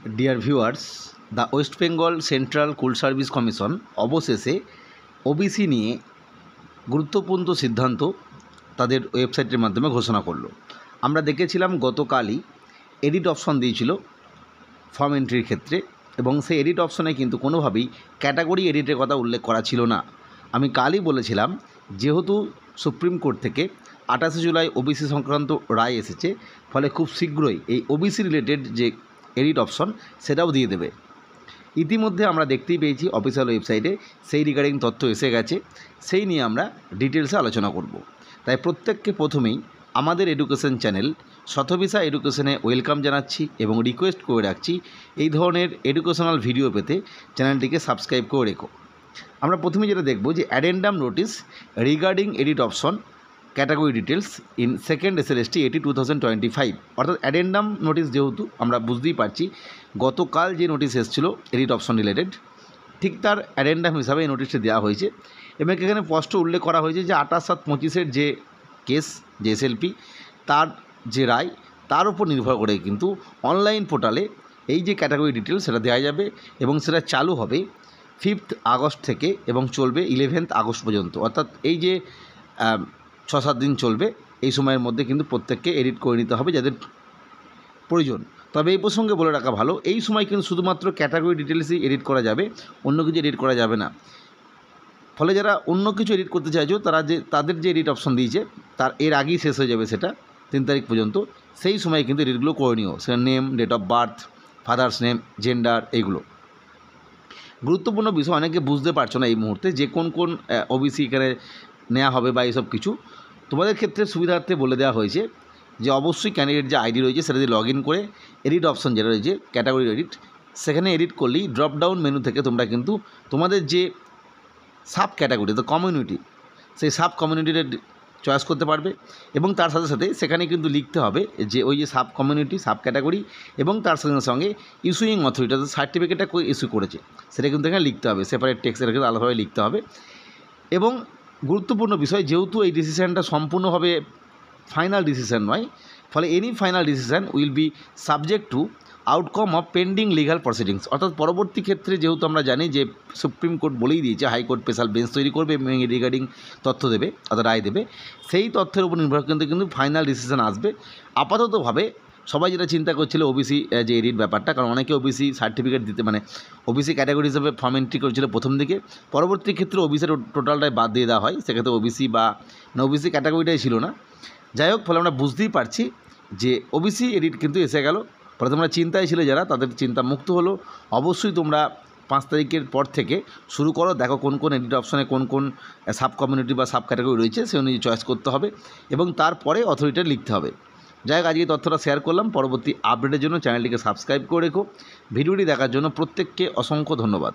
Dear viewers, the West Bengal central cool service commission অবশেষে OBC নিয়ে গুরুত্বপূর্ণ সিদ্ধান্ত তাদের ওয়েবসাইটের মাধ্যমে ঘোষণা করলো। আমরা দেখেছিলাম গতকালই এডিট অপশন দিয়েছিল ফর্ম এন্ট্রির ক্ষেত্রে, এবং সেই এডিট অপশনে কিন্তু কোনোভাবেই ক্যাটাগরি এডিটের কথা উল্লেখ করা ছিল না। আমি কালই বলেছিলাম, যেহেতু সুপ্রিম কোর্ট থেকে 28 জুলাই ওবিসি সংক্রান্ত রায় এসেছে, ফলে খুব শীঘ্রই এই ওবিসি রিলেটেড যে এডিট অপশন সেটাও দিয়ে দেবে। ইতিমধ্যে আমরা দেখতেই পেয়েছি অফিসিয়াল ওয়েবসাইটে সেই রিগার্ডিং তথ্য এসে গেছে, সেই নিয়ে আমরা ডিটেলসে আলোচনা করব। তাই প্রত্যেককে প্রথমেই আমাদের এডুকেশন চ্যানেল শতভিসা এডুকেশনে ওয়েলকাম জানাচ্ছি এবং রিকোয়েস্ট করে রাখছি, এই ধরনের এডুকেশনাল ভিডিও পেতে চ্যানেলটিকে সাবস্ক্রাইব করে রেখো। আমরা প্রথমে যেটা দেখব যে addendum notice regarding edit option category details in second SLST 80/2025, অর্থাৎ অ্যাডেন্ডাম নোটিস। যেহেতু আমরা বুঝতেই পারছি গতকাল যে নোটিস এসেছিলো এডিট অপশন রিলেটেড, ঠিক তার অ্যাডেন্ডাম হিসাবে এই নোটিশটি দেওয়া হয়েছে। এবং এখানে স্পষ্ট উল্লেখ করা হয়েছে যে 28/7/25 যে কেস, যে SLP, তার যে রায়, তার উপর নির্ভর করে কিন্তু অনলাইন পোর্টালে এই যে ক্যাটাগরি ডিটেলস সেটা দেওয়া যাবে, এবং সেটা চালু হবে 5 আগস্ট থেকে এবং চলবে 11 আগস্ট পর্যন্ত। অর্থাৎ এই যে 6-7 দিন চলবে, এই সময়ের মধ্যে কিন্তু প্রত্যেককে এডিট করে নিতে হবে যাদের প্রয়োজন। তবে এই প্রসঙ্গে বলে রাখা ভালো, এই সময় কিন্তু শুধুমাত্র ক্যাটাগরি ডিটেলসই এডিট করা যাবে, অন্য কিছু এডিট করা যাবে না। ফলে যারা অন্য কিছু এডিট করতে চাইছো তাদের যে এডিট অপশন দিয়েছে তার এর আগেই শেষ হয়ে যাবে, সেটা 3 তারিখ পর্যন্ত। সেই সময় কিন্তু এডিটগুলো করে নিও, সেটা name, date of birth, father's name, gender, এইগুলো গুরুত্বপূর্ণ বিষয়। অনেকে বুঝতে পারছো না এই মুহূর্তে যে কোন কোন ওবিসি এখানে নেওয়া হবে বা এইসব কিছু। তোমাদের ক্ষেত্রে সুবিধার্থে বলে দেওয়া হয়েছে যে অবশ্যই ক্যান্ডিডেট যে আইডি রয়েছে সেটা দিয়ে লগ ইন করে এডিট অপশন যেটা রয়েছে ক্যাটাগরি এডিট, সেখানে এডিট করলেই ড্রপ ডাউন মেনু থেকে তোমরা কিন্তু তোমাদের যে সাব ক্যাটাগরি, দ্য কমিউনিটি, সেই সাব কমিউনিটিটা চয়েস করতে পারবে। এবং তার সাথে সাথে সেখানে কিন্তু লিখতে হবে যে ওই যে সাব কমিউনিটি, সাব ক্যাটাগরি, এবং তার সঙ্গে সঙ্গে ইস্যুইং অথরিটি, অর্থাৎ সার্টিফিকেটটা ইস্যু করেছে সেটা কিন্তু এখানে লিখতে হবে, সেপারেট টেক্সটের কিন্তু আলাদাভাবে লিখতে হবে। এবং গুরুত্বপূর্ণ বিষয়, যেহেতু এই ডিসিশানটা সম্পূর্ণভাবে ফাইনাল ডিসিশান নয়, ফলে any final decision will be subject to outcome of pending legal proceedings. অর্থাৎ পরবর্তী ক্ষেত্রে যেহেতু আমরা জানি যে সুপ্রিম কোর্ট বলেই দিয়েছে হাইকোর্ট স্পেশাল বেঞ্চ তৈরি করবে এবং রিগার্ডিং তথ্য দেবে, অর্থাৎ রায় দেবে, সেই তথ্যের উপর নির্ভর কিন্তু ফাইনাল ডিসিশান আসবে। আপাততভাবে সবাই যেটা চিন্তা করছিল ওবিসি যে এডিট ব্যাপারটা, কারণ অনেকে ওবিসি সার্টিফিকেট দিতে ওবিসি ক্যাটাগরি হিসেবে ফর্ম এন্ট্রি করেছিল প্রথম দিকে, পরবর্তী ক্ষেত্রে ওবিসির টোটালটাই বাদ দিয়ে দেওয়া হয়, সেক্ষেত্রে ওবিসি বা ওবিসি ক্যাটাগরিটাই ছিল না। যাই হোক, ফলে আমরা বুঝতেই পারছি যে ওবিসি এডিট কিন্তু এসে গেল। ফলে তোমরা চিন্তায় ছিলে যারা, তাদের চিন্তা মুক্ত হলো। অবশ্যই তোমরা 5 তারিখের পর থেকে শুরু করো, দেখো কোন কোন এডিট অপশনে কোন কোন সাব কমিউনিটি বা সাব ক্যাটাগরি রয়েছে, সে অনুযায়ী চয়েস করতে হবে এবং তারপরে অথরিটি লিখতে হবে। যাই হোক, আজকে তথ্যটা শেয়ার করলাম। পরবর্তী আপডেটের জন্য চ্যানেলটিকে সাবস্ক্রাইব করে রেখো। ভিডিওটি দেখার জন্য প্রত্যেককে অসংখ্য ধন্যবাদ।